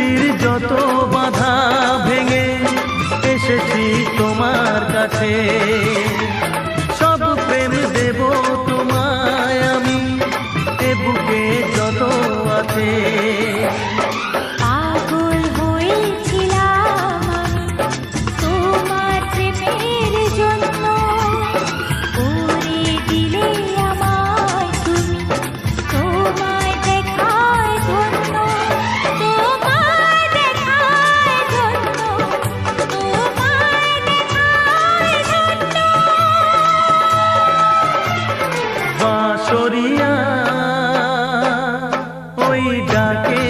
পৃথিবীর যত বাধা ভেঙে এসেছি তোমার কাছে, সব প্রেম দেব তোমায় আমি, এ বুকে যত আছে। পাগল হয়েছিলাম আমি তোমার প্রেমের জন্য, করে দিলে আমায় তুমি, তোমায় দেখায় ধন্য, তোমায় দেখায় ধন্য, তোমায় দেখায় ধন্য। বাঁশরিয়া ওই ডাকে